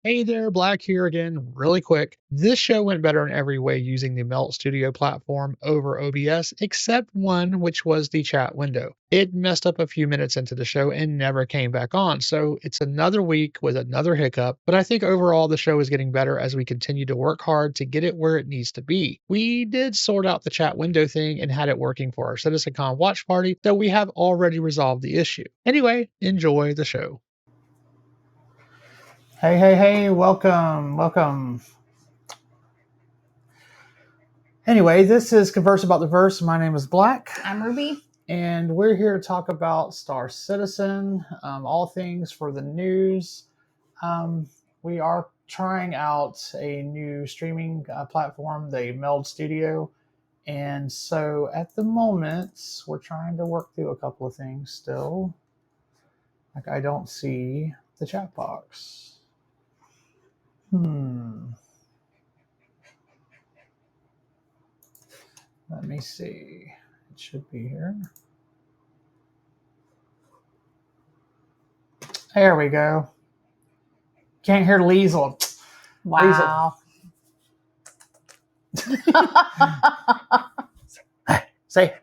Hey there, Black here again, really quick. This show went better in every way using the Melt Studio platform over OBS, except one, which was the chat window. It messed up a few minutes into the show and never came back on, so it's another week with another hiccup, but I think overall the show is getting better as we continue to work hard to get it where it needs to be. We did sort out the chat window thing and had it working for our CitizenCon watch party, though we have already resolved the issue. Anyway, enjoy the show. Hey, welcome. Anyway, this is Converse About the Verse. My name is Black. I'm Ruby. And we're here to talk about Star Citizen, all things for the news. We are trying out a new streaming platform, the Meld Studio. And so at the moment, we're trying to work through a couple of things still. Like I don't see the chat box. Let me see. It should be here. There we go. Can't hear Liesel. Wow. Say.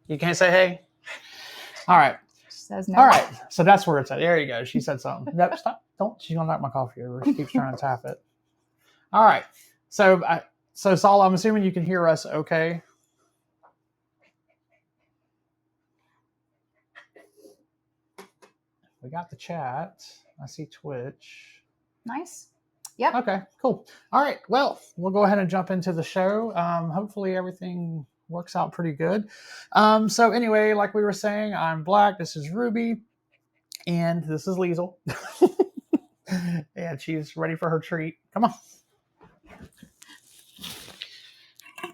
You can't say hey? All right. She says no. All right. So that's where it's at. There you go. She said something. No, stop. Don't. She's going to knock my coffee over. She keeps trying to tap it. All right. So Saul, I'm assuming you can hear us okay? We got the chat. I see Twitch. Nice. Yep. Okay, cool. All right. Well, we'll go ahead and jump into the show. Hopefully everything works out pretty good. So anyway, like we were saying, I'm Black. This is Ruby. And this is Liesel. And she's ready for her treat. Come on.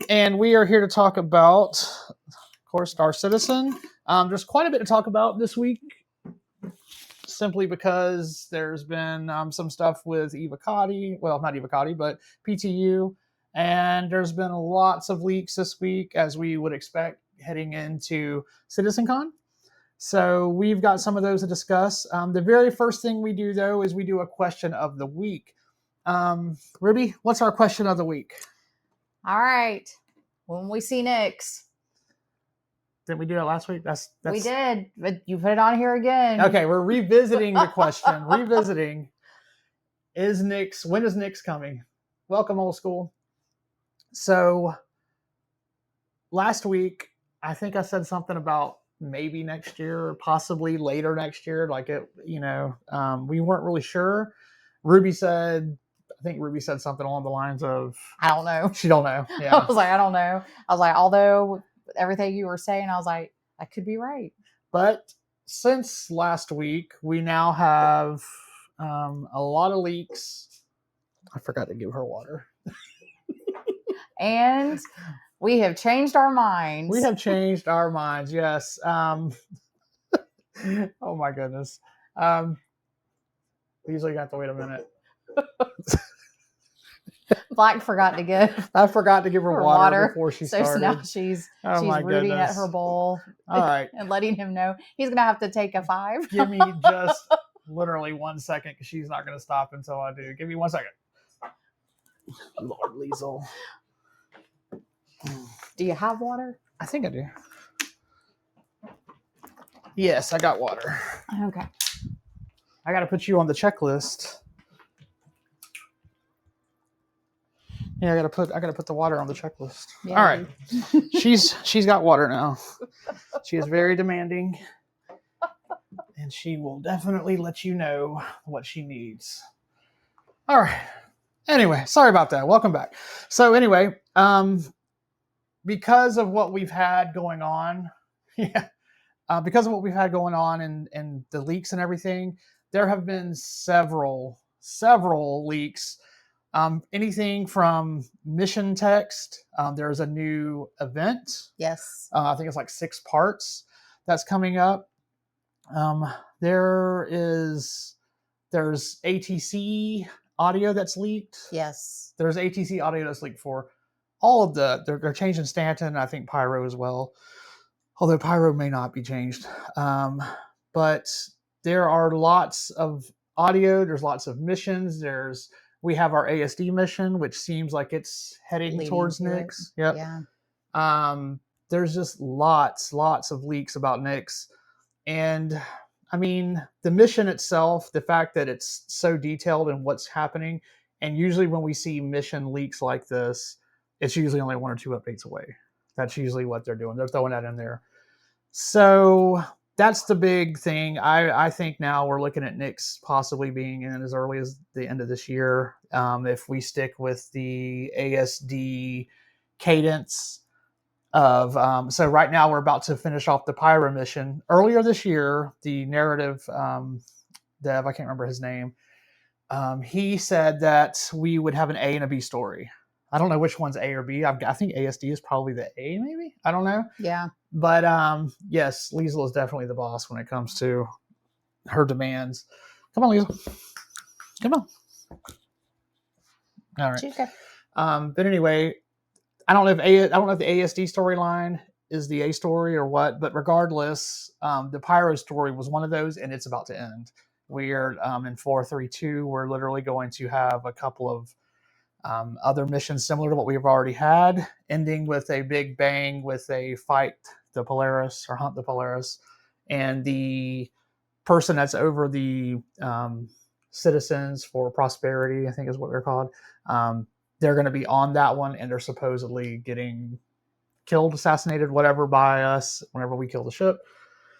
And we are here to talk about, of course, Star Citizen. There's quite a bit to talk about this week, simply because there's been some stuff with Evocati. Well, not Evocati, but PTU. And there's been lots of leaks this week, as we would expect heading into CitizenCon. So we've got some of those to discuss. The very first thing we do, though, is we do a question of the week. Ruby, what's our question of the week? All right. When we see Nyx. Did we do that last week? That's We did, but you put it on here again. Okay, we're revisiting the question. When is Nyx coming? Welcome, old school. So last week, I think I said something about maybe next year or possibly later next year. Like we weren't really sure. I think Ruby said something along the lines of, I don't know. She don't know. Yeah. I was like, I don't know. I was like, although everything you were saying, I was like, I could be right. But since last week, we now have a lot of leaks. I forgot to give her water. And we have changed our minds. We have changed our minds, yes. Oh my goodness. Usually you have to wait a minute. Black forgot to give. I forgot to give her water before she started. So now she's rooting at her bowl. All right. And letting him know he's going to have to take a 5. Give me just literally 1 second, because she's not going to stop until I do. Give me 1 second. Lord Liesel. Do you have water? I think I do. Yes, I got water. Okay. I got to put you on the checklist. Yeah, I gotta put the water on the checklist. Yeah, all right. She's got water now. She is very demanding, and she will definitely let you know what she needs. All right. Anyway, sorry about that. Welcome back. So anyway, because of what we've had going on, and the leaks and everything, there have been several leaks. Anything from mission text. There's a new event. Yes. I think it's like 6 parts that's coming up. There's ATC audio that's leaked. Yes. There's ATC audio that's leaked for all of they're changing Stanton, and I think Pyro as well. Although Pyro may not be changed. But there are lots of audio. There's lots of missions. We have our ASD mission, which seems like it's heading Leading towards to it. Nyx. Yep. Yeah. There's just lots of leaks about Nyx. And I mean, the mission itself, the fact that it's so detailed in what's happening, and usually when we see mission leaks like this, it's usually only 1 or 2 updates away. That's usually what they're doing. They're throwing that in there. So that's the big thing. I think now we're looking at Nyx possibly being in as early as the end of this year. If we stick with the ASD cadence of so right now we're about to finish off the Pyro mission. Earlier this year, the narrative dev, I can't remember his name, he said that we would have an A and a B story. I don't know which one's A or B. I think ASD is probably the A, maybe. I don't know. Yeah. But yes, Liesel is definitely the boss when it comes to her demands. Come on, Liesel. Come on. All right. Okay. But anyway, I don't know if the ASD storyline is the A story or what, but regardless, the Pyro story was one of those, and it's about to end. We are in 432. We're literally going to have a couple of other missions similar to what we've already had, ending with a big bang with a fight the Polaris or hunt the Polaris, and the person that's over the Citizens for Prosperity, I think is what they're called. They're going to be on that one, and they're supposedly getting killed, assassinated, whatever, by us whenever we kill the ship.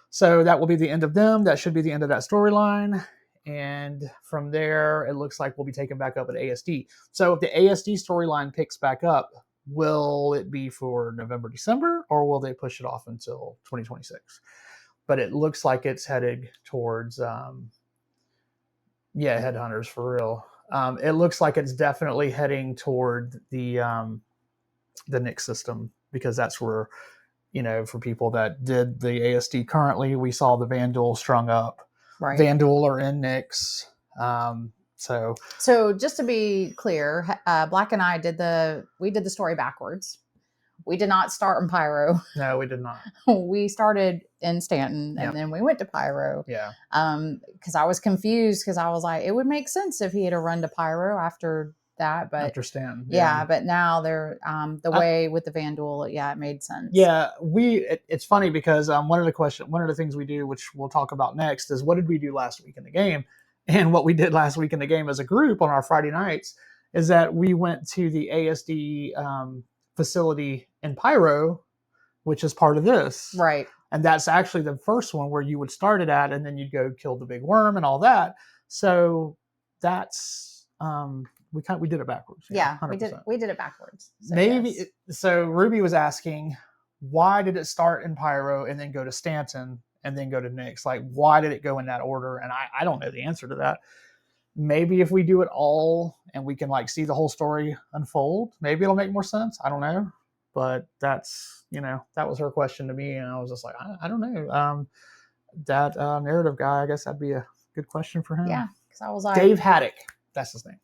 So that will be the end of them. That should be the end of that storyline. And from there, it looks like we'll be taken back up at ASD. So if the ASD storyline picks back up, will it be for November, December, or will they push it off until 2026? But it looks like it's headed towards, Headhunters for real. It looks like it's definitely heading toward the Nyx system, because that's where, for people that did the ASD currently, we saw the Vandal strung up. Right. Vandal are in Nyx. So just to be clear, Black and I did the story backwards. We did not start in Pyro. No, we did not. We started in Stanton, and then we went to Pyro. Yeah. Because I was confused, because I was like, it would make sense if he had a run to Pyro after that, but After Stanton. Yeah, but now they're the way with the Vandal, it made sense. Yeah, it's funny because one of the things we do, which we'll talk about next, is what did we do last week in the game? And what we did last week in the game as a group on our Friday nights is that we went to the ASD facility in Pyro, which is part of this. Right. And that's actually the first one where you would start it at, and then you'd go kill the big worm and all that. So that's we did it backwards. Yeah, 100%. we did it backwards. So Maybe yes. So Ruby was asking, why did it start in Pyro and then go to Stanton and then go to Nyx? Like, why did it go in that order? And I don't know the answer to that. Maybe if we do it all and we can see the whole story unfold, maybe it'll make more sense. I don't know. But that's, that was her question to me. And I was just like, I don't know. That narrative guy, I guess that'd be a good question for him. Yeah. Because I was like, Dave Haddock. That's his name.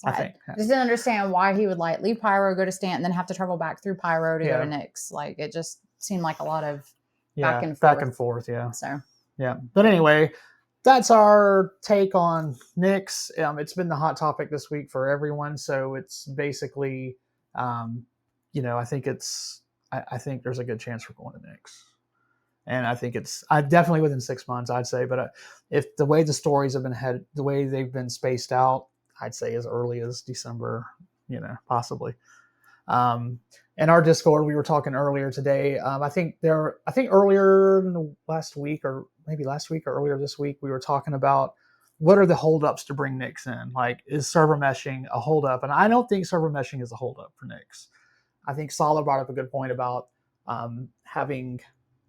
I think. I just didn't understand why he would leave Pyro, go to Stanton, then have to travel back through Pyro to go to Nyx. It just seemed like a lot of back and forth. Yeah. So. Yeah. But anyway, that's our take on Nyx. It's been the hot topic this week for everyone. So it's basically, I think I think there's a good chance we're going to Nyx. And I think I definitely within 6 months, I'd say. But if the way the stories have been headed, the way they've been spaced out, I'd say as early as December, possibly. In our Discord, we were talking earlier today. I think earlier last week or earlier this week, we were talking about what are the holdups to bring Nyx in? Is server meshing a holdup? And I don't think server meshing is a holdup for Nyx. I think Sala brought up a good point about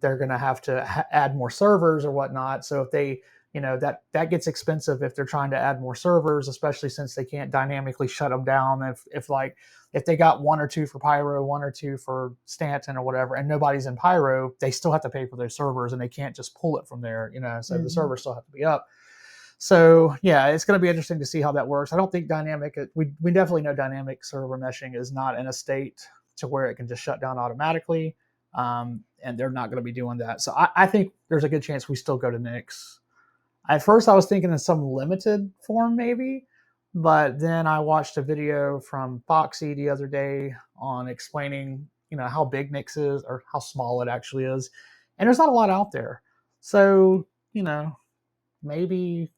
they're going to have to add more servers or whatnot. So if they, that gets expensive if they're trying to add more servers, especially since they can't dynamically shut them down. If they got 1 or 2 for Pyro, 1 or 2 for Stanton or whatever, and nobody's in Pyro, they still have to pay for their servers and they can't just pull it from there, so the servers still have to be up. So yeah, it's going to be interesting to see how that works. I don't think we definitely know dynamic server meshing is not in a state to where it can just shut down automatically. And they're not going to be doing that. So I think there's a good chance we still go to Nyx. At first I was thinking in some limited form maybe, but then I watched a video from Foxy the other day on explaining, how big Nix is or how small it actually is. And there's not a lot out there. So, maybe, maybe.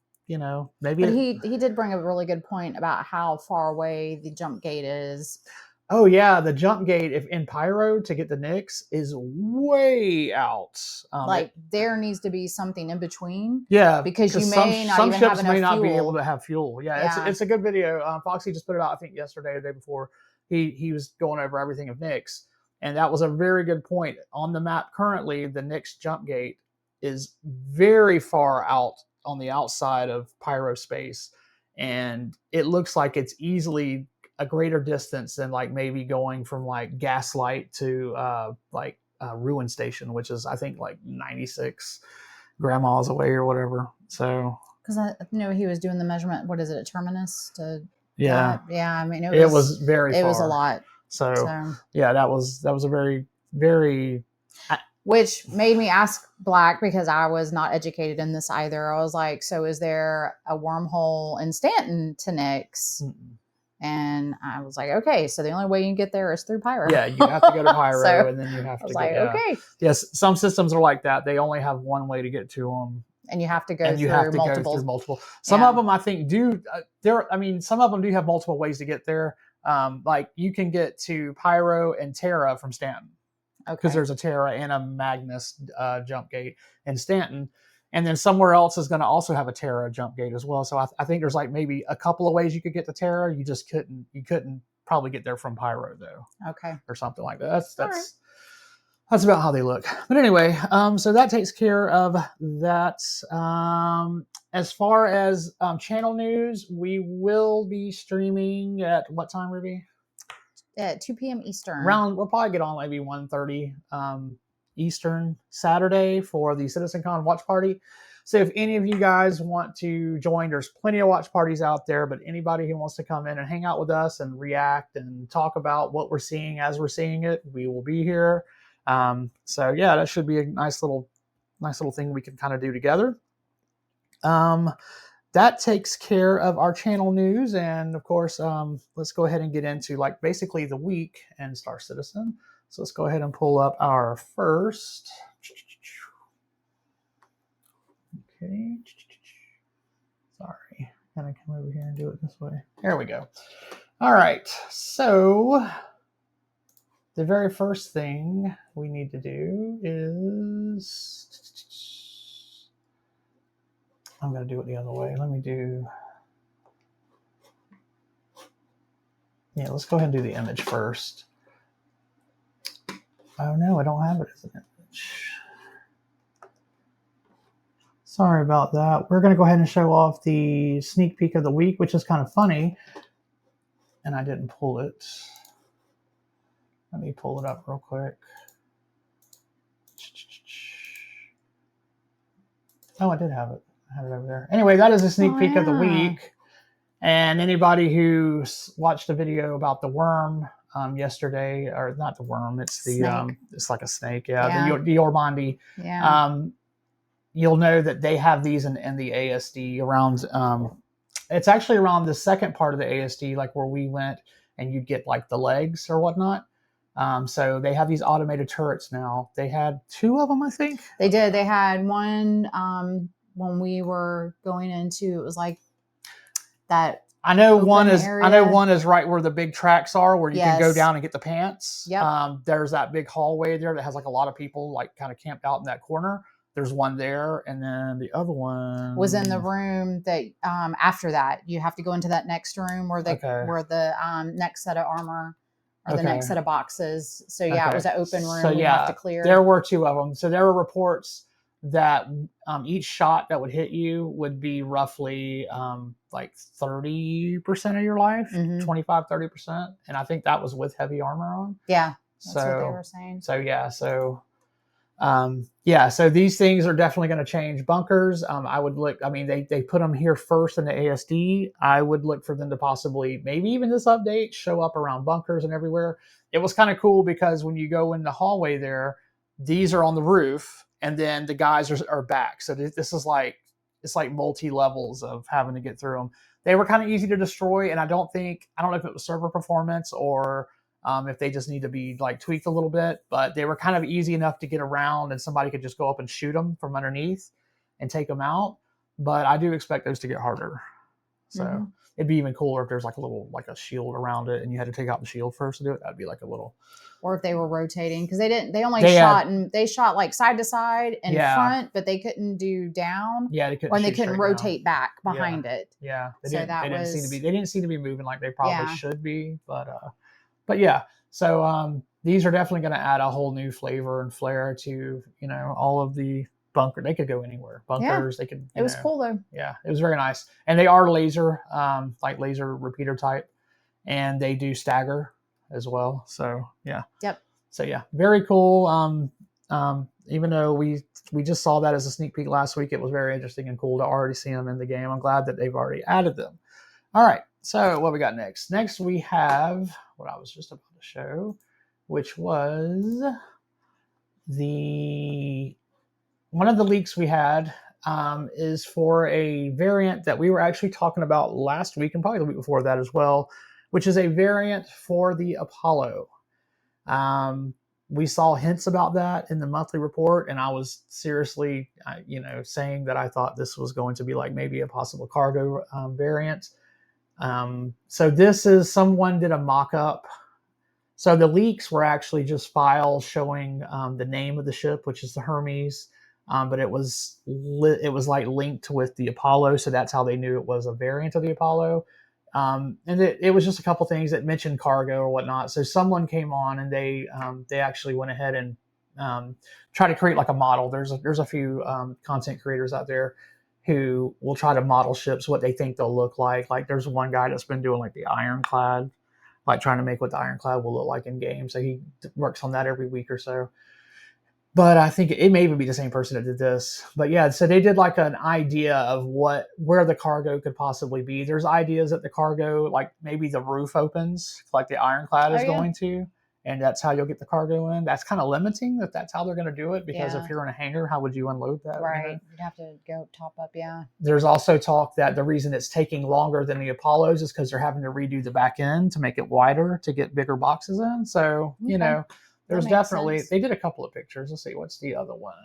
But he did bring a really good point about how far away the jump gate is. Oh yeah, the jump gate if in Pyro to get the Nix is way out. There needs to be something in between. Yeah, because you may not even have enough not be fuel. able to have fuel. Yeah, it's a good video. Foxy just put it out, I think yesterday or the day before. He was going over everything of Nix, and that was a very good point. On the map currently, the Nix jump gate is very far out on the outside of Pyro space, and it looks like it's easily a greater distance than like maybe going from like Gaslight to Ruin Station, which is I think like 96 grandmas away or whatever. So because he was doing the measurement. What is it, at Terminus? Yeah. I mean it was very far. It was a lot. So yeah, that was a very, very. Which made me ask Black, because I was not educated in this either. I was like, so is there a wormhole in Stanton to Nix? Mm-mm. And I was like, okay, so the only way you can get there is through Pyro. Yeah, you have to go to Pyro, and then you have to. Okay. Yes, some systems are like that. They only have one way to get to them, and you have to go through multiple. Some of them, I think, do. Some of them do have multiple ways to get there. Like you can get to Pyro and Terra from Stanton, because there's a Terra and a Magnus jump gate in Stanton. And then somewhere else is going to also have a Terra jump gate as well. So I think there's like maybe a couple of ways you could get to Terra. You just couldn't probably get there from Pyro though. Okay. Or something like that. That's about how they look. But anyway, so that takes care of that. As far as channel news, we will be streaming at what time, Ruby? At 2 p.m. Eastern. We'll probably get on maybe 1:30 Eastern Saturday for the CitizenCon watch party. So if any of you guys want to join, there's plenty of watch parties out there, but anybody who wants to come in and hang out with us and react and talk about what we're seeing as we're seeing it, we will be here. So yeah, that should be a nice little thing we can kind of do together. That takes care of our channel news. And of course, let's go ahead and get into like basically the week in Star Citizen. So let's go ahead and pull up our first. Okay. Sorry. Can I come over here and do it this way? There we go. All right. So the very first thing we need to do is, I'm going to do it the other way. Let's go ahead and do the image first. Oh no, I don't have it as an image. Sorry about that. We're going to go ahead and show off the sneak peek of the week, which is kind of funny. And I didn't pull it. Let me pull it up real quick. Oh, I did have it. I have it over there. Anyway, that is a sneak peek of the week. And anybody who watched the video about the worm yesterday, or not the worm, it's the it's like a snake, the Orbondi. You'll know that they have these in the ASD around. It's actually around the second part of the ASD, like where we went, and you'd get like the legs or whatnot. So they have these automated turrets now. They had 2 of them, I think. They did. They had one when we were going into, it was like that. I know one is right where the big tracks are, where you can go down and get the pants. Yep. There's that big hallway there that has like a lot of people like kind of camped out in that corner. There's one there, and then the other one was in the room that after that you have to go into that next room where the next set of armor or the next set of boxes. So it was an open room. So you have to clear. There were 2 of them. So there were reports that each shot that would hit you would be roughly like 30% of your life, 25-30%, and I think that was with heavy armor on. Yeah, that's what they were saying. So these things are definitely going to change bunkers. I would look. I mean, they put them here first in the ASD. I would look for them to possibly, maybe even this update, show up around bunkers and everywhere. It was kind of cool because when you go in the hallway there, these are on the roof, and then the guys are back. So this is like it's like multi-levels of having to get through them. They were kind of easy to destroy, and I don't know if it was server performance or if they just need to be like tweaked a little bit, but they were kind of easy enough to get around, and somebody could just go up and shoot them from underneath and take them out. But I do expect those to get harder. So it'd be even cooler if there's like a shield around it, and you had to take out the shield first to do it. That'd be like a little. Or if they were rotating, because they shot like side to side and front, but they couldn't do down. Yeah, they couldn't rotate back behind it. Yeah, they didn't seem to be moving like they probably should be. But yeah, so these are definitely going to add a whole new flavor and flair to all of the bunker. They could go anywhere. Bunkers. They could. It was cool though. Yeah, it was very nice, and they are laser, like laser repeater type, and they do stagger as well. So yeah. Yep. So yeah, very cool. Even though we just saw that as a sneak peek last week, it was very interesting and cool to already see them in the game. I'm glad that they've already added them. All right. So what we got next? Next we have what I was just about to show, which was one of the leaks we had is for a variant that we were actually talking about last week and probably the week before that as well, which is a variant for the Apollo. We saw hints about that in the monthly report, and I was seriously, saying that I thought this was going to be like maybe a possible cargo variant. So this is, someone did a mock-up. So the leaks were actually just files showing the name of the ship, which is the Hermes, but it was like linked with the Apollo, so that's how they knew it was a variant of the Apollo. And it was just a couple things that mentioned cargo or whatnot. So someone came on and they actually went ahead and tried to create like a model. There's a few content creators out there who will try to model ships, what they think they'll look like. Like there's one guy that's been doing like the Ironclad, like trying to make what the Ironclad will look like in game. So he works on that every week or so. But I think it may even be the same person that did this. But yeah, so they did like an idea of where the cargo could possibly be. There's ideas that the cargo, like maybe the roof opens, like the Ironclad is going to, and that's how you'll get the cargo in. That's kind of limiting that that's how they're going to do it, because if you're in a hangar, how would you unload that? Right, you'd have to go top up, yeah. There's also talk that the reason it's taking longer than the Apollos is because they're having to redo the back end to make it wider to get bigger boxes in. So, there's definitely sense. They did a couple of pictures. Let's see, what's the other one?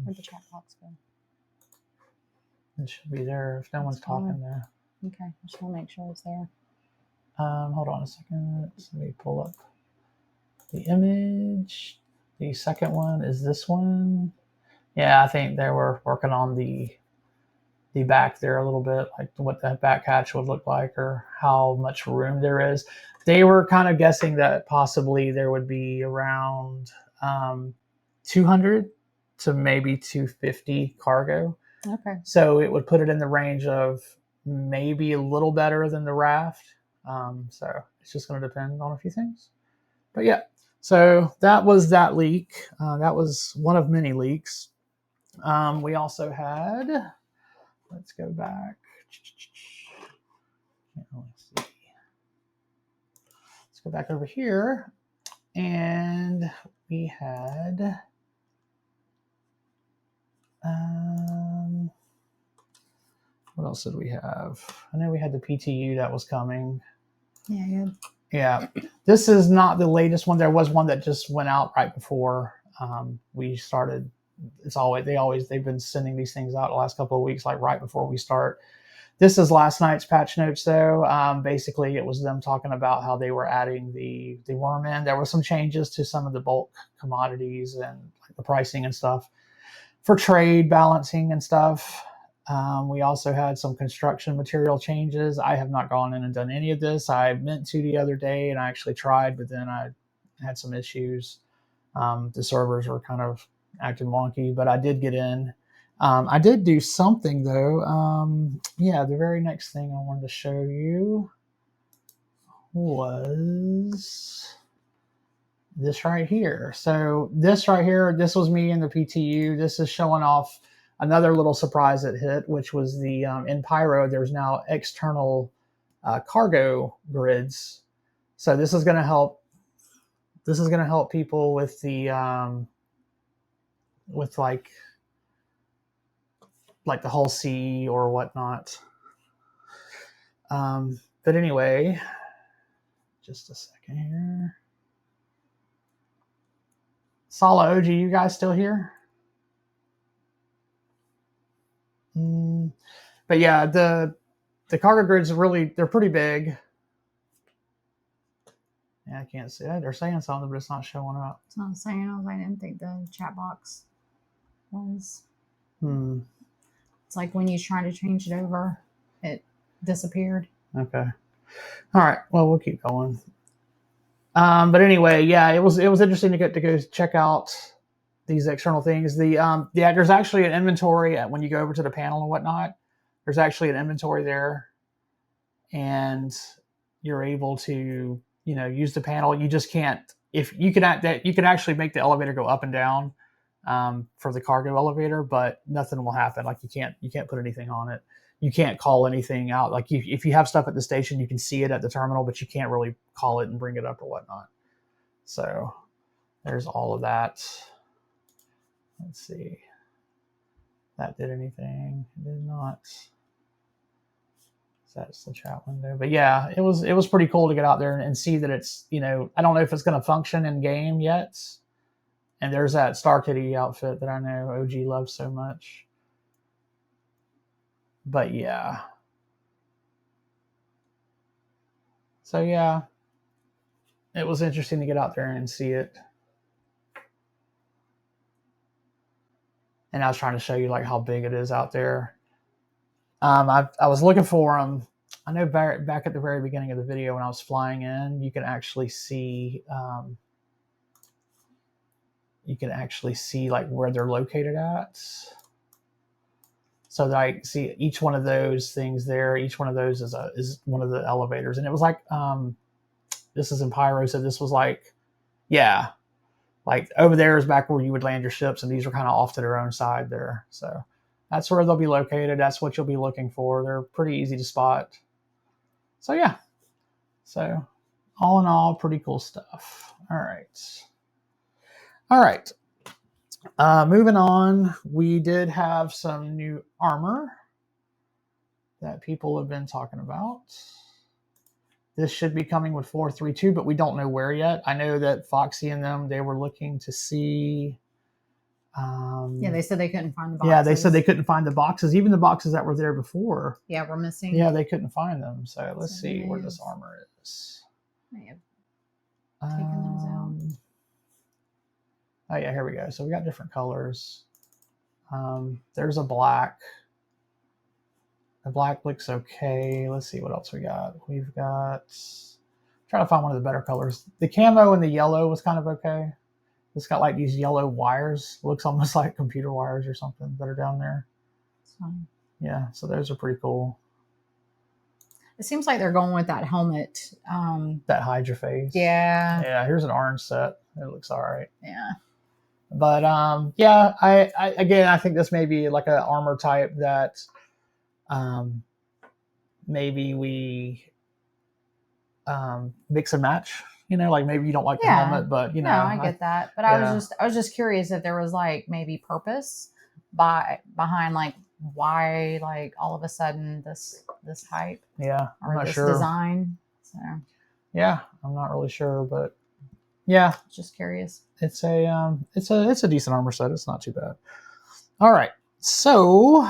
Where'd the cat box go? It should be there if no one's talking there. Okay, I just want to make sure it's there. Hold on a second. Let me pull up the image. The second one is this one. Yeah, I think they were working on the back there a little bit, like what that back hatch would look like or how much room there is. They were kind of guessing that possibly there would be around 200 to maybe 250 cargo. Okay. So it would put it in the range of maybe a little better than the raft. So it's just going to depend on a few things. But yeah, so that was that leak. That was one of many leaks. We also had, let's go back. Let's see. Let's go back over here. And we had what else did we have? I know we had the PTU that was coming. Yeah, good. Yeah. This is not the latest one. There was one that just went out right before we started. They've been sending these things out the last couple of weeks, like right before we start. This is last night's patch notes, though. Basically, it was them talking about how they were adding the worm in. There were some changes to some of the bulk commodities and like the pricing and stuff for trade balancing and stuff. We also had some construction material changes. I have not gone in and done any of this. I meant to the other day, and I actually tried, but then I had some issues. The servers were kind of acting wonky, but I did get in. I did do something though. The very next thing I wanted to show you was this right here. So this right here, this was me in the PTU. This is showing off another little surprise that hit, which was the in Pyro, there's now external cargo grids. So this is going to help. This is going to help people with the with like like the whole sea or whatnot. But anyway, just a second here. Sala OG, you guys still here? But yeah, the cargo grids they're pretty big. Yeah, I can't see it. They're saying something, but it's not showing up. It's not saying. I didn't think the chat box was. It's like when you try to change it over, it disappeared. Okay. All right. Well, we'll keep going. But anyway, yeah, it was interesting to get to go check out these external things. There's actually an inventory when you go over to the panel and whatnot. There's actually an inventory there, and you're able to use the panel. You just can't you could actually make the elevator go up and down for the cargo elevator, but nothing will happen. Like you can't put anything on it. You can't call anything out. Like if you have stuff at the station, you can see it at the terminal, but you can't really call it and bring it up or whatnot. So there's all of that. Let's see. That did anything? It did not. That's the chat window. But yeah, it was pretty cool to get out there and see that it's, I don't know if it's going to function in game yet. And there's that Star Kitty outfit that I know OG loves so much. But yeah. So yeah, it was interesting to get out there and see it. And I was trying to show you like how big it is out there. I was looking for them. I know back at the very beginning of the video when I was flying in, you can actually see like where they're located at. So that I see each one of those things there. Each one of those is one of the elevators, and it was like this is in Pyro, so this was like like over there is back where you would land your ships, and these are kind of off to their own side there. So that's where they'll be located. That's what you'll be looking for. They're pretty easy to spot. So yeah. So all in all, pretty cool stuff. All right. Moving on, we did have some new armor that people have been talking about. This should be coming with 432, but we don't know where yet. I know that Foxy and them, they were looking to see. They said they couldn't find the boxes. Yeah, they said they couldn't find the boxes. Even the boxes that were there before. Yeah, we're missing. Yeah, they couldn't find them. So let's see where this armor is. May have taken those out. Oh yeah, here we go. So we got different colors. There's a black. The black looks okay. Let's see what else we got. We've got. Trying to find one of the better colors. The camo and the yellow was kind of okay. It's got like these yellow wires. Looks almost like computer wires or something that are down there. It's fine. Yeah, so those are pretty cool. It seems like they're going with that helmet. That hides your face. Yeah. Yeah, here's an orange set. It looks all right. Yeah. But yeah, I think this may be like an armor type that maybe we mix and match. Like maybe you don't like the helmet, but No, I get that. But I was just curious if there was like maybe purpose behind like why like all of a sudden this hype. Yeah, I'm or not this sure. design. So yeah, I'm not really sure, but yeah, just curious. It's a decent armor set. It's not too bad. All right. So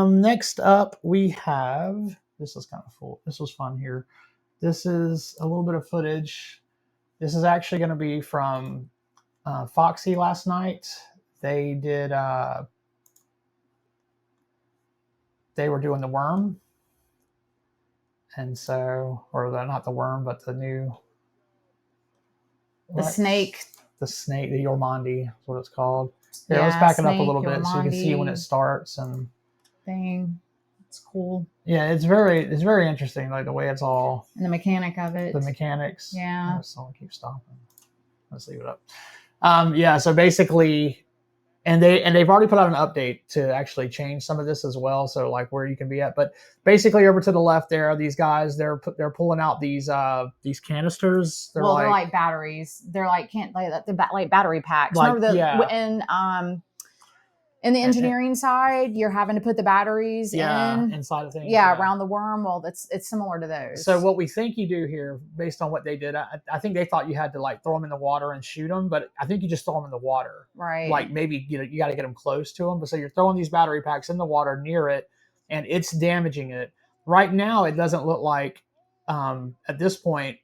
next up we have, this is kind of full. This was fun here. This is a little bit of footage. This is actually going to be from Foxy last night. They did. They were doing the worm, and so, or not the worm, but the new. The snake. The snake, the Yormandi is what it's called. Yeah, let's back it up a little bit so you can see when it starts and thing. It's cool. Yeah, it's very interesting, like the way it's all and the mechanic of it. The mechanics. Yeah. Someone keeps stopping. Let's leave it up. Yeah, so basically and they've already put out an update to actually change some of this as well, so like where you can be at. But basically over to the left there are these guys, they're pulling out these canisters. They're like batteries. They're like like battery packs. Like, Remember In the engineering side, you're having to put the batteries inside of things. Yeah, around the worm. Well, it's similar to those. So what we think you do here, based on what they did, I think they thought you had to like throw them in the water and shoot them, but I think you just throw them in the water. Right. Like maybe you got to get them close to them. But so you're throwing these battery packs in the water near it, and it's damaging it. Right now, it doesn't look like at this point,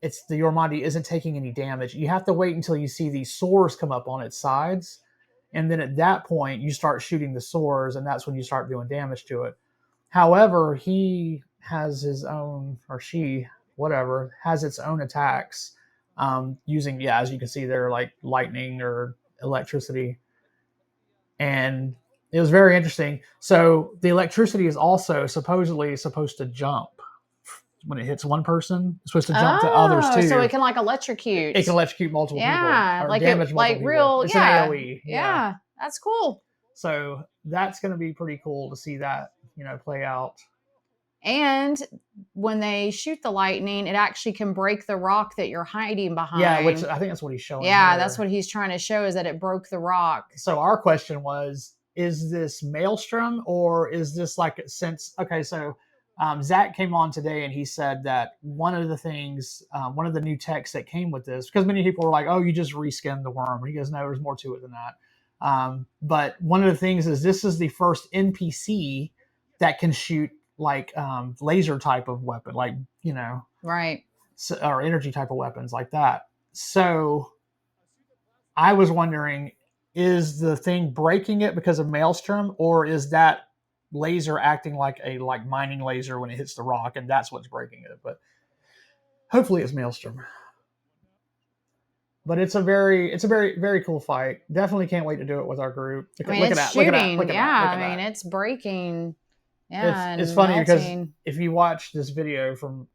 the Ormandy isn't taking any damage. You have to wait until you see these sores come up on its sides. And then at that point, you start shooting the sores, and that's when you start doing damage to it. However, he has his own, or she, whatever, has its own attacks using, as you can see there, like lightning or electricity. And it was very interesting. So the electricity is also supposedly supposed to jump. When it hits one person, it's supposed to jump to others too. So it can like electrocute. It can electrocute multiple people. Or like damage multiple people. Real. It's an AoE. Yeah, that's cool. So that's going to be pretty cool to see that, play out. And when they shoot the lightning, it actually can break the rock that you're hiding behind. Yeah, which I think that's what he's showing. Yeah, that's what he's trying to show, is that it broke the rock. So our question was, is this Maelstrom, or is this like Zach came on today and he said that one of the things, one of the new techs that came with this, because many people were like, oh, you just reskin the worm. He goes, no, there's more to it than that. But one of the things is this is the first NPC that can shoot like laser type of weapon, like, right. Or energy type of weapons like that. So I was wondering, is the thing breaking it because of Maelstrom, or is that laser acting like a mining laser when it hits the rock, and that's what's breaking it? But hopefully it's Maelstrom. But it's a very very cool fight. Definitely can't wait to do it with our group. Look at that. It's breaking. Yeah, it's funny because if you watch this video from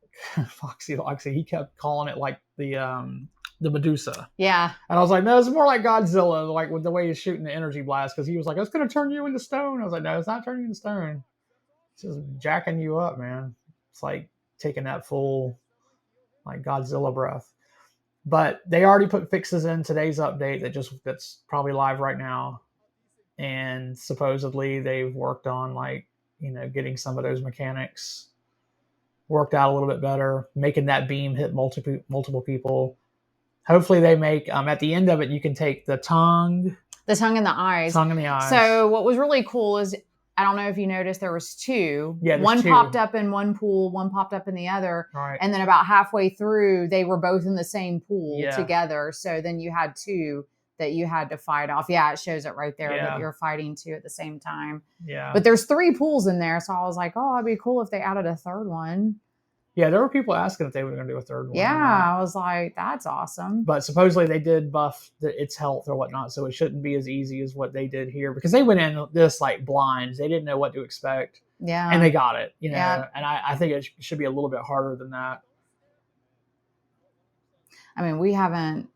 Foxy, he kept calling it like the Medusa. Yeah. And I was like, no, it's more like Godzilla, like with the way he's shooting the energy blast, because he was like, it's going to turn you into stone. I was like, no, it's not turning you into stone. It's just jacking you up, man. It's like taking that full like Godzilla breath. But they already put fixes in today's update that's probably live right now. And supposedly they've worked on getting some of those mechanics worked out a little bit better, making that beam hit multiple people. Hopefully they make, at the end of it, you can take the tongue. The tongue and the eyes. Tongue and the eyes. So what was really cool is, I don't know if you noticed, there was two. Yeah, one popped up in one pool, one popped up in the other. Right. And then about halfway through, they were both in the same pool together. So then you had two that you had to fight off. Yeah, it shows it right there that you're fighting two at the same time. Yeah. But there's 3 pools in there. So I was like, oh, it'd be cool if they added a third one. Yeah, there were people asking if they were going to do a third one. Yeah, I was like, that's awesome. But supposedly they did buff its health or whatnot, so it shouldn't be as easy as what they did here, because they went in this like blind. They didn't know what to expect. Yeah. And they got it, Yeah. And I think it should be a little bit harder than that. I mean, we haven't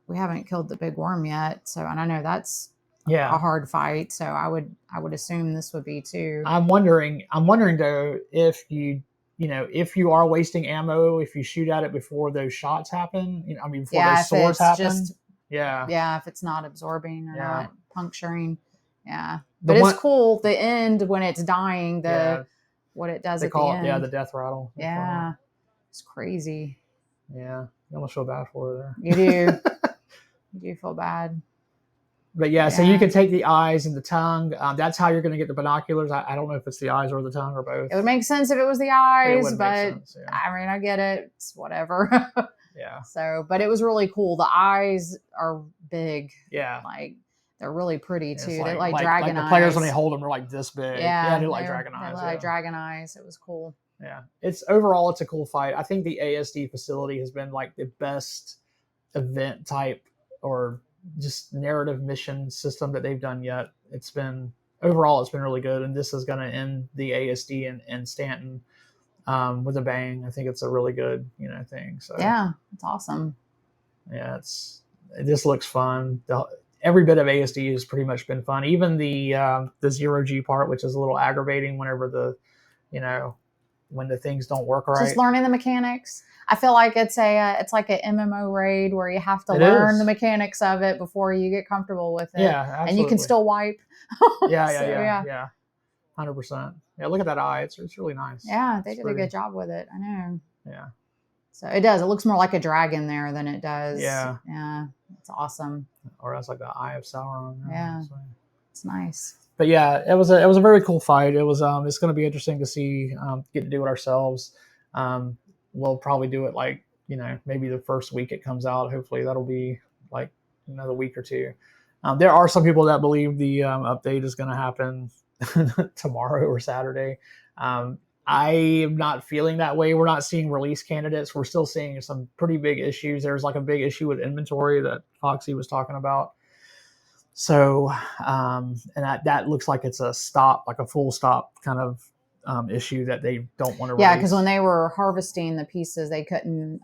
killed the big worm yet, so, and I know that's a hard fight, so I would assume this would be too. I'm wondering though, if if you are wasting ammo, if you shoot at it before those shots happen, before those swords happen. If it's not absorbing or not puncturing. Yeah. But it's cool, the end when it's dying, what it does at the end. Yeah, the death rattle. Yeah. It's crazy. Yeah. You almost feel bad for her there. You do. You do feel bad. But so you can take the eyes and the tongue. That's how you're going to get the binoculars. I don't know if it's the eyes or the tongue or both. It would make sense if it was the eyes, but I mean, I get it. It's whatever. Yeah. So, but it was really cool. The eyes are big. Yeah. Like, they're really pretty too. They're like dragon eyes. The players, when they hold them, are like this big. Yeah. They're like dragon eyes. They're like dragon eyes. It was cool. Yeah. Overall, it's a cool fight. I think the ASD facility has been like the best event type or just narrative mission system that they've done yet. Overall it's been really good, and this is going to end the ASD and Stanton with a bang. I think it's a really good thing. So yeah, it's awesome. Yeah, this looks fun. Every bit of ASD has pretty much been fun. Even the 0G part, which is a little aggravating whenever when the things don't work right. Just learning the mechanics. I feel like it's like an MMO raid where you have to learn the mechanics of it before you get comfortable with it. Yeah, absolutely. And you can still wipe. Yeah. 100%. Yeah, look at that eye. It's really nice. Yeah, they did a good job with it. I know. Yeah. So it does. It looks more like a dragon there than it does. Yeah. Yeah. It's awesome. Or that's like the Eye of Sauron. Yeah. It's nice. But yeah, it was a very cool fight. It was it's going to be interesting to see, get to do it ourselves. We'll probably do it like, maybe the first week it comes out. Hopefully that'll be like another week or two. There are some people that believe the update is going to happen tomorrow or Saturday. I am not feeling that way. We're not seeing release candidates. We're still seeing some pretty big issues. There's like a big issue with inventory that Foxy was talking about. So, and that looks like it's a stop, like a full stop kind of issue that they don't want to release. Yeah, because when they were harvesting the pieces, they couldn't.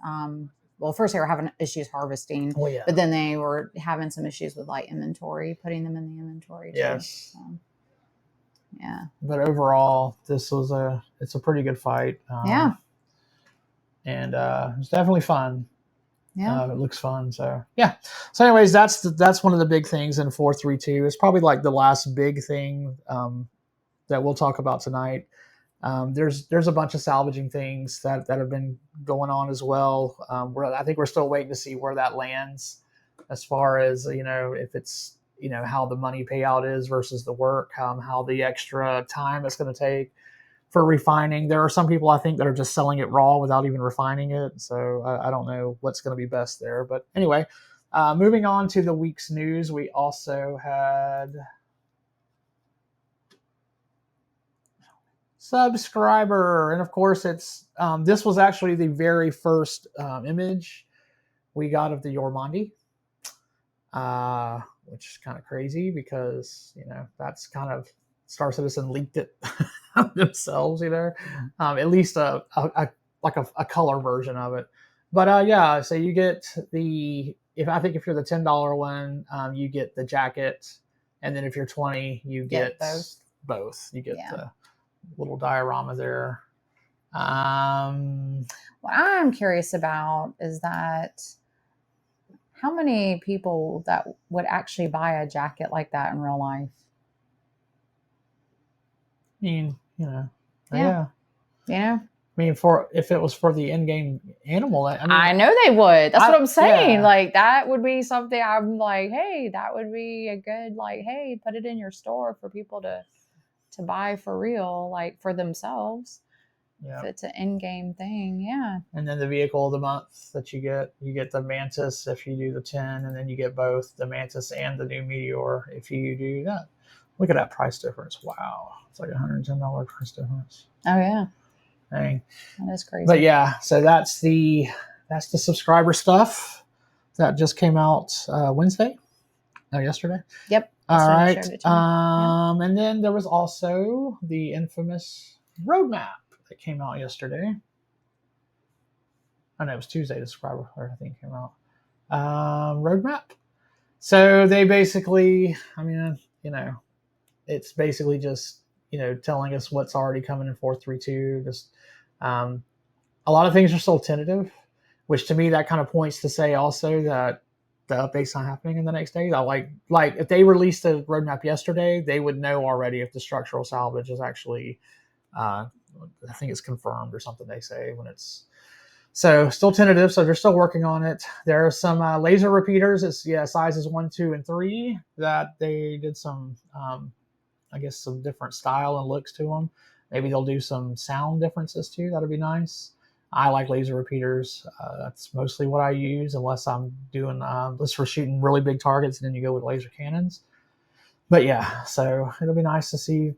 Well, first they were having issues harvesting, but then they were having some issues with like inventory, putting them in the inventory too. Yes. So, yeah. But overall, it's a pretty good fight. And it's definitely fun. Yeah, it looks fun. So yeah. So anyways, that's one of the big things in 4.3.2. It's probably like the last big thing that we'll talk about tonight. There's a bunch of salvaging things that have been going on as well. I think we're still waiting to see where that lands, as far as if it's how the money payout is versus the work, how the extra time it's going to take for refining. There are some people I think that are just selling it raw without even refining it. So I don't know what's going to be best there. But anyway, moving on to the week's news, we also had subscriber. And of course, it's this was actually the very first image we got of the Yormandi, which is kind of crazy because, that's kind of Star Citizen leaked it themselves, at least a color version of it. But yeah, so you get if you're the $10 one, you get the jacket, and then if you're 20, you get both. You get the little diorama there. What I'm curious about is that how many people that would actually buy a jacket like that in real life? I mean, Yeah. I mean, if it was for the in-game animal, I know they would. That's what I'm saying. Yeah. Like that would be something I'm like, hey, that would be a good hey, put it in your store for people to buy for real, like for themselves. Yeah. If it's an in-game thing, yeah. And then the vehicle of the month that you get the Mantis if you do the 10, and then you get both the Mantis and the new Meteor if you do that. Look at that price difference. Wow. It's like $110 price difference. Oh yeah. Dang. That is crazy. But yeah, so that's the subscriber stuff that just came out yesterday. Yep. All right. And then there was also the infamous roadmap that came out yesterday. Oh no, it was Tuesday. The subscriber I think came out. Roadmap. So they basically, it's basically just telling us what's already coming in 4.3.2. Just a lot of things are still tentative, which to me that kind of points to say also that the update's not happening in the next day. Like if they released a roadmap yesterday, they would know already if the structural salvage is actually, I think it's confirmed or something they say when it's. So still tentative. So they're still working on it. There are some laser repeaters. It's sizes 1, 2, and 3 that they did some, I guess some different style and looks to them. Maybe they'll do some sound differences too. That'd be nice. I like laser repeaters. That's mostly what I use, unless I'm doing unless we're shooting really big targets, and then you go with laser cannons. But yeah, so it'll be nice to see.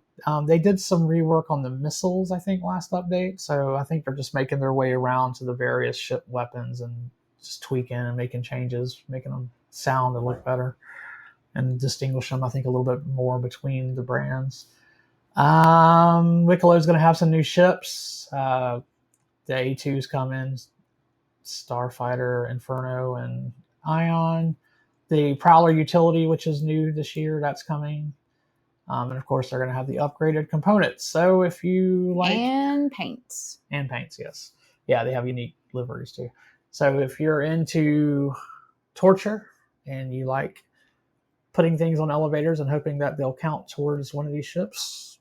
They did some rework on the missiles, I think, last update. So I think they're just making their way around to the various ship weapons and just tweaking and making changes, making them sound and look better, and distinguish them, I think, a little bit more between the brands. Wickelow's going to have some new ships. The A2's coming, Starfighter, Inferno, and Ion. The Prowler utility, which is new this year, that's coming. And of course, they're going to have the upgraded components. So if you like... And paints. And paints, yes. Yeah, they have unique liveries too. So if you're into torture and you like putting things on elevators and hoping that they'll count towards one of these ships,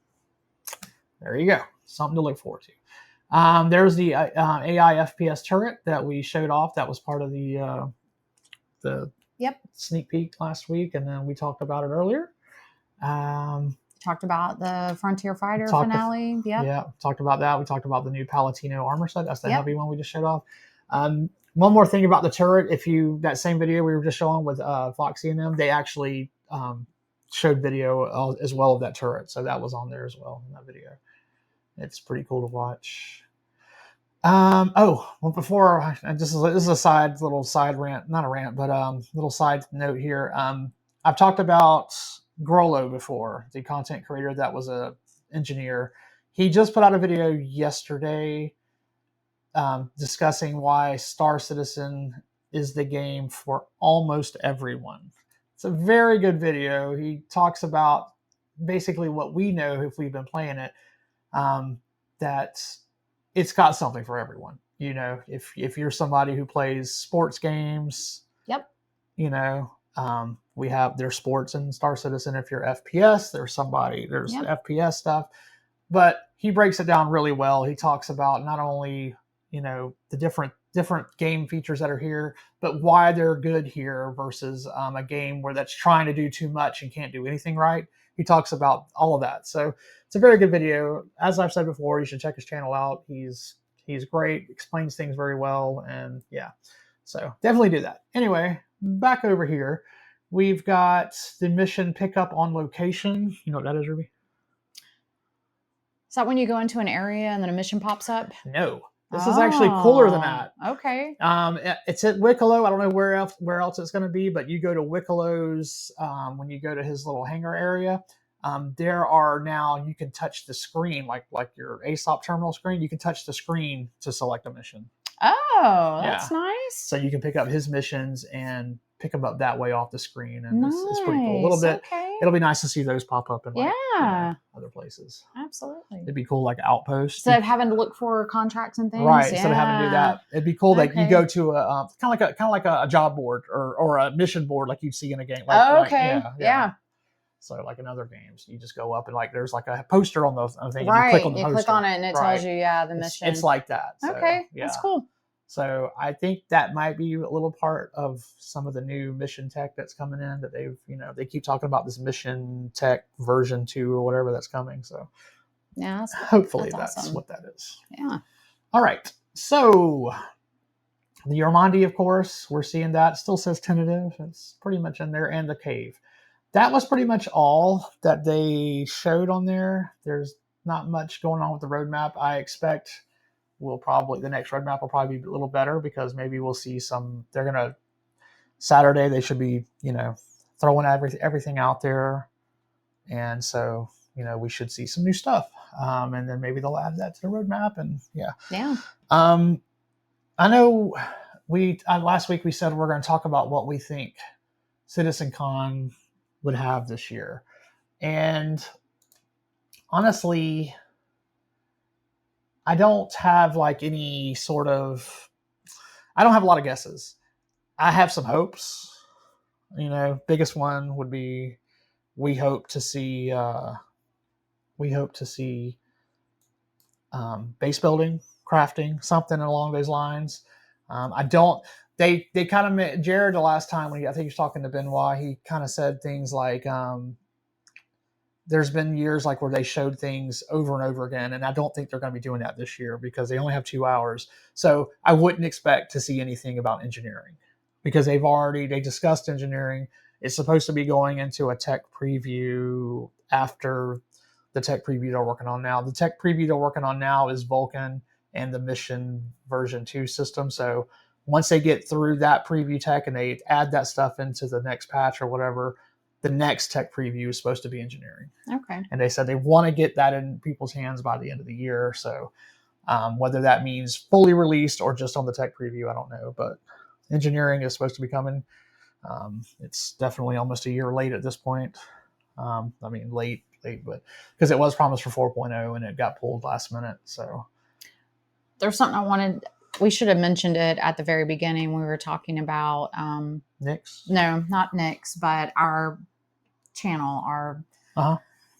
there you go. Something to look forward to. There's the AI FPS turret that we showed off. That was part of the sneak peek last week, and then we talked about it earlier. Talked about the Frontier Fighter finale. Yeah, talked about that. We talked about the new Palatino armor set. That's the heavy one we just showed off. One more thing about the turret. That same video we were just showing with Foxy and them, they actually showed video as well of that turret. So that was on there as well in that video. It's pretty cool to watch. Before this is a little side rant, not a rant, but little side note here. I've talked about Grollo before, the content creator that was a engineer. He just put out a video yesterday discussing why Star Citizen is the game for almost everyone. It's a very good video. He talks about basically what we know if we've been playing it, that it's got something for everyone. If you're somebody who plays sports games, there's sports in Star Citizen. If you're FPS, there's FPS stuff. But he breaks it down really well. He talks about not only, the different game features that are here, but why they're good here versus a game where that's trying to do too much and can't do anything right. He talks about all of that. So it's a very good video. As I've said before, you should check his channel out. He's great, explains things very well, and yeah. So definitely do that. Anyway, back over here. We've got the mission pickup on location. You know what that is, Ruby? Is that when you go into an area and then a mission pops up? No. This is actually cooler than that. Okay. It's at Wicklow. I don't know where else it's going to be, but you go to Wicklow's when you go to his little hangar area. There are now, you can touch the screen, like your ASOP terminal screen. You can touch the screen to select a mission. Oh, that's nice. So you can pick up his missions and pick them up that way off the screen, and it's pretty cool. A little bit. Okay. It'll be nice to see those pop up in other places. Absolutely. It'd be cool, like Outpost. Instead of having to look for contracts and things, right? Instead of having to do that, it'd be cool that you go to a kind of like a job board or a mission board like you'd see in a game. Yeah. So like in other games, you just go up and there's like a poster on the thing. Right. And you click on the poster. Click on it and it tells you, the mission. It's like that. So, okay. That's cool. So I think that might be a little part of some of the new mission tech that's coming in that they keep talking about this mission tech version 2 or whatever that's coming. So yeah, hopefully that's awesome. What that is. Yeah. All right. So the Ormandi, of course, we're seeing that. Still says tentative. It's pretty much in there, and the cave. That was pretty much all that they showed on there. There's not much going on with the roadmap. I expect the next roadmap will probably be a little better, because maybe we'll see Saturday they should be, throwing everything out there. And so, we should see some new stuff. And then maybe they'll add that to the roadmap, and yeah. Yeah. I know last week we said we're going to talk about what we think CitizenCon would have this year. And honestly, I don't have I don't have a lot of guesses. I have some hopes. Biggest one would be we hope to see base building, crafting, something along those lines. They kind of, Jared the last time I think he was talking to Benoit, he kind of said things like, there's been years where they showed things over and over again, and I don't think they're going to be doing that this year because they only have 2 hours. So I wouldn't expect to see anything about engineering, because they discussed engineering. It's supposed to be going into a tech preview after the tech preview they're working on now. The tech preview they're working on now is Vulkan and the Mission version 2 system. So once they get through that preview tech and they add that stuff into the next patch or whatever, the next tech preview is supposed to be engineering. Okay. And they said they want to get that in people's hands by the end of the year. So whether that means fully released or just on the tech preview, I don't know. But engineering is supposed to be coming. It's definitely almost a year late at this point. Late late, but because it was promised for 4.0 and it got pulled last minute. So there's something we should have mentioned it at the very beginning. We were talking about Nix. No, not Nix, but our channel. Uh-huh.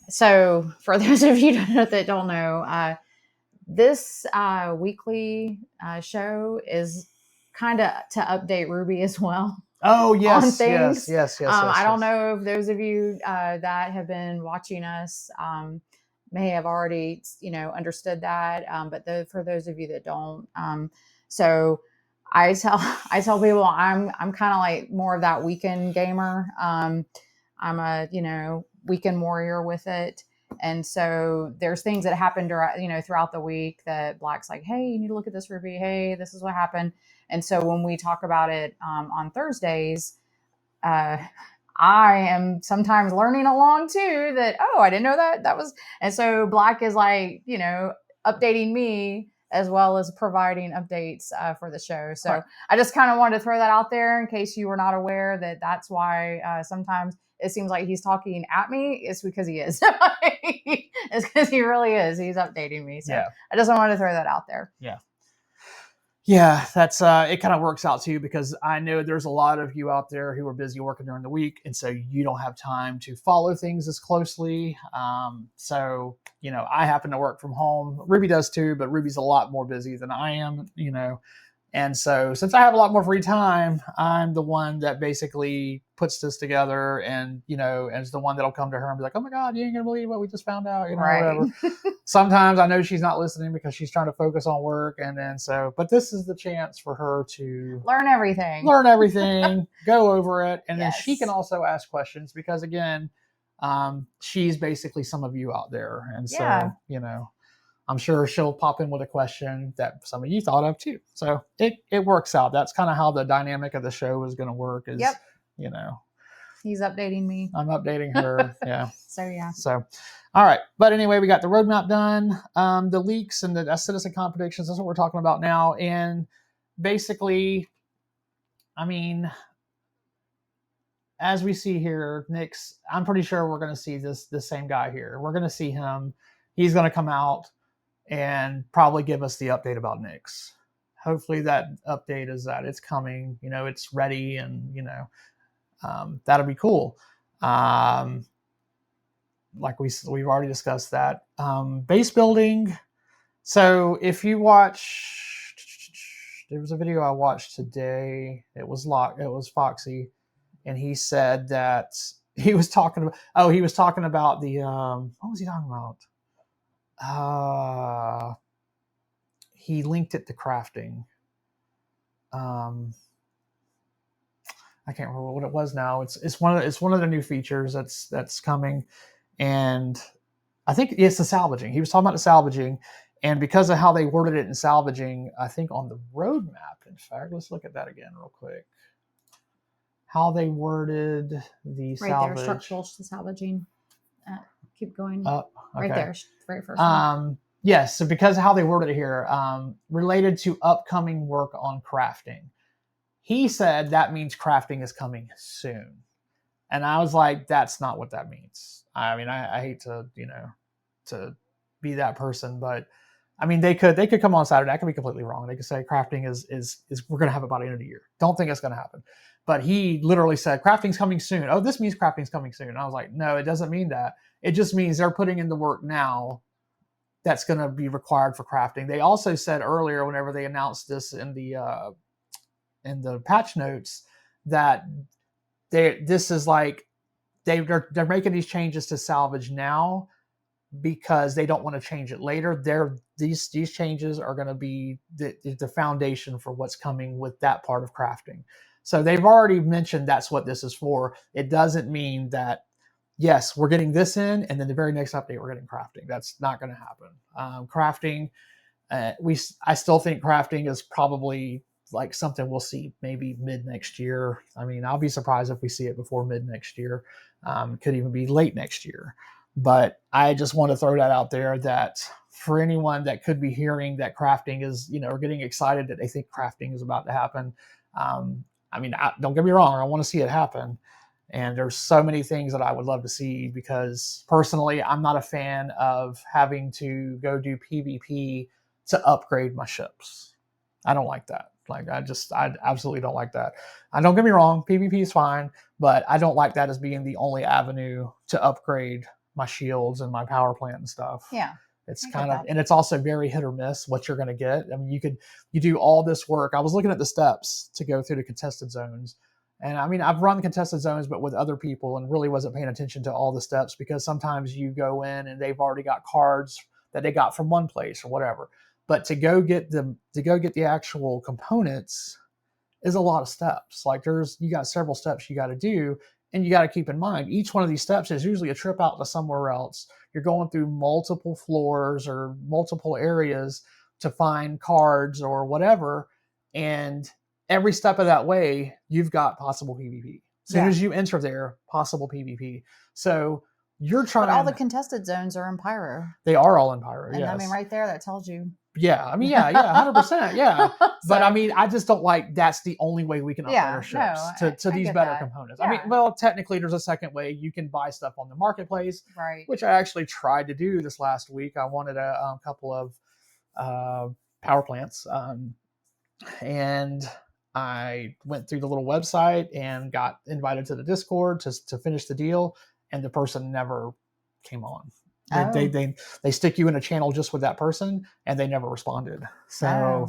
So for those of you that don't know, this weekly show is kind of to update Ruby as well. Oh, yes, on things. yes. I don't know if those of you that have been watching us may have already, understood that. But for those of you that don't, so I tell people I'm kind of like more of that weekend gamer. I'm a, weekend warrior with it. And so there's things that happen throughout the week that Black's like, hey, you need to look at this, Ruby. Hey, this is what happened. And so when we talk about it on Thursdays, I am sometimes learning along too that, I didn't know that was. And so Black is like, updating me as well as providing updates for the show. So right. I just kind of wanted to throw that out there in case you were not aware that that's why sometimes it seems like he's talking at me. It's because he is. It's because he really is. He's updating me. So yeah. I just wanted to throw that out there. Yeah. Yeah, that's it kind of works out too, because I know there's a lot of you out there who are busy working during the week. And so you don't have time to follow things as closely. So, I happen to work from home. Ruby does too, but Ruby's a lot more busy than I am, And so since I have a lot more free time, I'm the one that basically puts this together and, and is the one that'll come to her and be like, oh my God, you ain't gonna believe what we just found out, right. Whatever. Sometimes I know she's not listening because she's trying to focus on work. And then but this is the chance for her to learn everything, go over it. And yes. Then she can also ask questions because again, she's basically some of you out there. And so, I'm sure she'll pop in with a question that some of you thought of too. So it works out. That's kind of how the dynamic of the show is going to work is, yep. He's updating me. I'm updating her. Yeah. So, all right. But anyway, we got the roadmap done, the leaks and the CitizenCon predictions. That's what we're talking about now. And basically, as we see here, Nix, I'm pretty sure we're going to see this same guy here. We're going to see him. He's going to come out and probably give us the update about Nix. Hopefully that update is that it's coming, it's ready, and that'll be cool. Like we've already discussed that. Base building. So if you watch, there was a video I watched today. It was Foxy, and he said that he was talking about the what was he talking about? He linked it to crafting. I can't remember what it was now. It's one of the new features that's coming, and I think it's the salvaging. He was talking about the salvaging, and because of how they worded it in salvaging, I think on the roadmap. In fact, let's look at that again real quick. How they worded the right salvage. There, structural salvaging. Keep going. Okay. Right there, very first one. Yes, so because of how they worded it here, related to upcoming work on crafting. He said that means crafting is coming soon. And I was like, that's not what that means. I mean, I hate to, to be that person, but I mean, they could come on Saturday. I could be completely wrong. They could say crafting is we're going to have it by the end of the year. Don't think it's going to happen. But he literally said crafting's coming soon. Oh, this means crafting's coming soon. And I was like, no, it doesn't mean that. It just means they're putting in the work now that's going to be required for crafting. They also said earlier, whenever they announced this in the patch notes, that this is like they're making these changes to salvage now because they don't want to change it later. These changes are going to be the foundation for what's coming with that part of crafting. So they've already mentioned that's what this is for. It doesn't mean that, yes, we're getting this in, and then the very next update we're getting crafting. That's not going to happen. Crafting, I still think crafting is probably like something we'll see maybe mid next year. I mean, I'll be surprised if we see it before mid next year. Could even be late next year. But I just want to throw that out there that for anyone that could be hearing that crafting is, or getting excited that they think crafting is about to happen. I mean, don't get me wrong. I want to see it happen. And there's so many things that I would love to see, because personally, I'm not a fan of having to go do PvP to upgrade my ships. I don't like that. Like, I absolutely don't like that. I don't get me wrong, PvP is fine, but I don't like that as being the only avenue to upgrade my shields and my power plant and stuff. Yeah. It's kind of, and it's also very hit or miss what you're going to get. I mean, you do all this work. I was looking at the steps to go through the contested zones. And I mean, I've run contested zones, but with other people, and really wasn't paying attention to all the steps, because sometimes you go in and they've already got cards that they got from one place or whatever. But to go get the actual components is a lot of steps. Like, you got several steps you got to do, and you got to keep in mind each one of these steps is usually a trip out to somewhere else. You're going through multiple floors or multiple areas to find cards or whatever, and every step of that way, you've got possible PvP. As soon as you enter there, possible PvP. So you're trying. But all the contested zones are in Pyro. They are all in Pyro. And yes. I mean, right there, that tells you. Yeah, I mean, yeah, 100%, yeah. But I mean, I just don't like that's the only way we can upgrade our ships to these better components. Yeah. I mean, well, technically, there's a second way. You can buy stuff on the marketplace, right? Which I actually tried to do this last week. I wanted a couple of power plants, and I went through the little website and got invited to the Discord to finish the deal, and the person never came on. They stick you in a channel just with that person, and they never responded. So,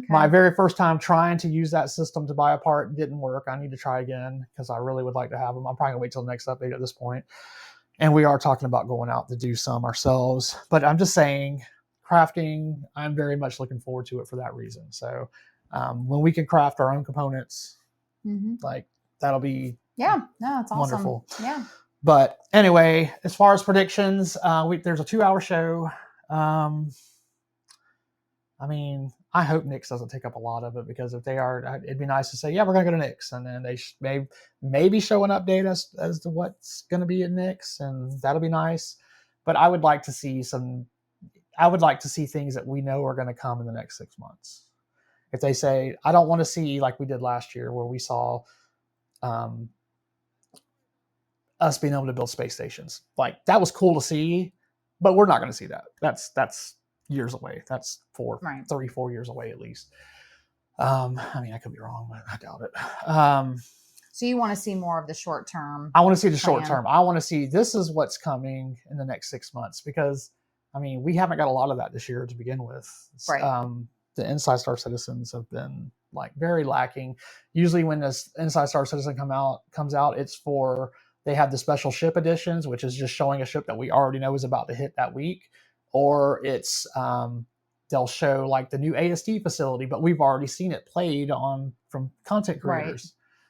my very first time trying to use that system to buy a part didn't work. I need to try again, because I really would like to have them. I'm probably gonna wait till the next update at this point. And we are talking about going out to do some ourselves, but I'm just saying, crafting, I'm very much looking forward to it for that reason. So when we can craft our own components, like, that'll be it's wonderful. Awesome. Yeah. But anyway, as far as predictions, there's a 2-hour show. I mean, I hope Nick's doesn't take up a lot of it, because if they are, it'd be nice to say, yeah, we're going to go to Nick's, and then they maybe show an update as to what's going to be at Nick's, and that'll be nice. But I would like to see things that we know are going to come in the next 6 months. If they say, I don't want to see like we did last year, where we saw us being able to build space stations. Like, that was cool to see, but we're not going to see that. That's years away. That's 4 years away at least. I mean, I could be wrong, but I doubt it. So you want to see more of the short term? I want to see the short term. I want to see, this is what's coming in the next 6 months, because I mean, we haven't got a lot of that this year to begin with. Right. The Inside Star Citizens have been like very lacking. Usually when this Inside Star Citizen comes out, it's for, they have the special ship editions, which is just showing a ship that we already know is about to hit that week, or it's they'll show like the new ASD facility, but we've already seen it played on from content creators. Right.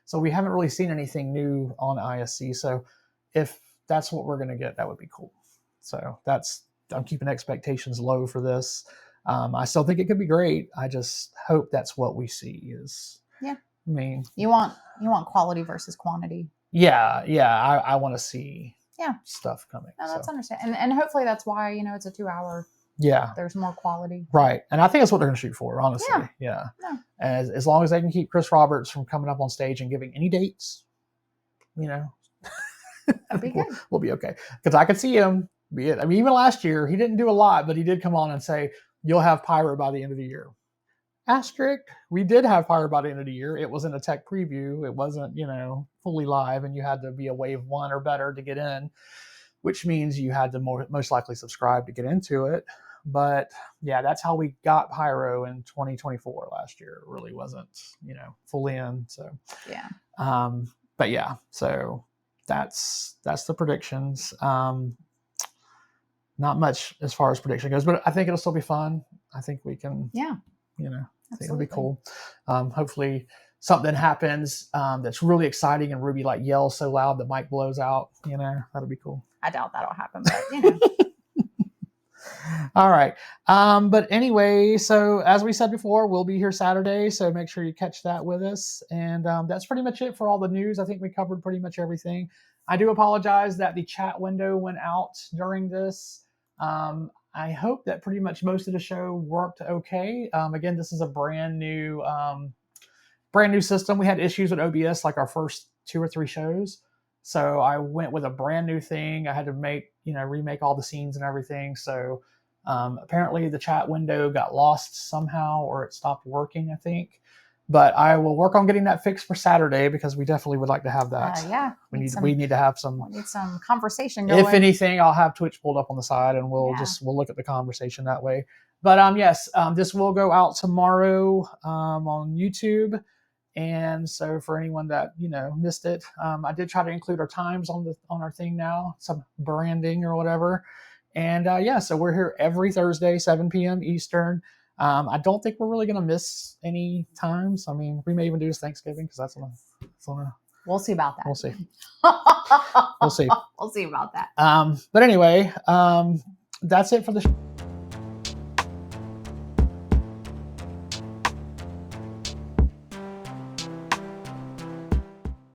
So we haven't really seen anything new on ISC. So if that's what we're going to get, that would be cool. So I'm keeping expectations low for this. I still think it could be great. I just hope that's what we see is. Yeah. I mean, you want quality versus quantity. Yeah. I want to see stuff coming. No, that's understandable. And hopefully that's why, it's a 2-hour. Yeah. There's more quality. Right. And I think that's what they're going to shoot for, honestly. Yeah. As long as they can keep Chris Roberts from coming up on stage and giving any dates, that'd be good. We'll be okay. Because I could see him be it. I mean, even last year, he didn't do a lot, but he did come on and say, you'll have Pyro by the end of the year. Asterisk, we did have Pyro by the end of the year. It was in a tech preview. It wasn't, fully live, and you had to be a wave 1 or better to get in, which means you had to most likely subscribe to get into it. But yeah, that's how we got Pyro in 2024 last year. It really wasn't, fully in. So yeah. But yeah, so that's the predictions. Not much as far as prediction goes, but I think it'll still be fun. I think we can, I think it'll be cool. Hopefully something happens that's really exciting, and Ruby like yells so loud that Mike blows out. That'll be cool. I doubt that'll happen, but All right. But anyway, so as we said before, we'll be here Saturday, so make sure you catch that with us. And that's pretty much it for all the news. I think we covered pretty much everything. I do apologize that the chat window went out during this. I hope that pretty much most of the show worked okay. Again, this is a brand new system. We had issues with OBS like our first 2 or 3 shows. So I went with a brand new thing. I had to remake all the scenes and everything. So apparently the chat window got lost somehow, or it stopped working, I think. But I will work on getting that fixed for Saturday, because we definitely would like to have that. Yeah. We need to have some. We need some conversation going. If anything, I'll have Twitch pulled up on the side, and we'll look at the conversation that way. But yes, this will go out tomorrow on YouTube. And so for anyone that missed it, I did try to include our times on our thing now, some branding or whatever. And so we're here every Thursday, 7 p.m. Eastern. I don't think we're really going to miss any times. I mean, we may even do this Thanksgiving, because that's on a. We'll see about that. We'll see. We'll see. We'll see about that. But anyway, that's it for the show.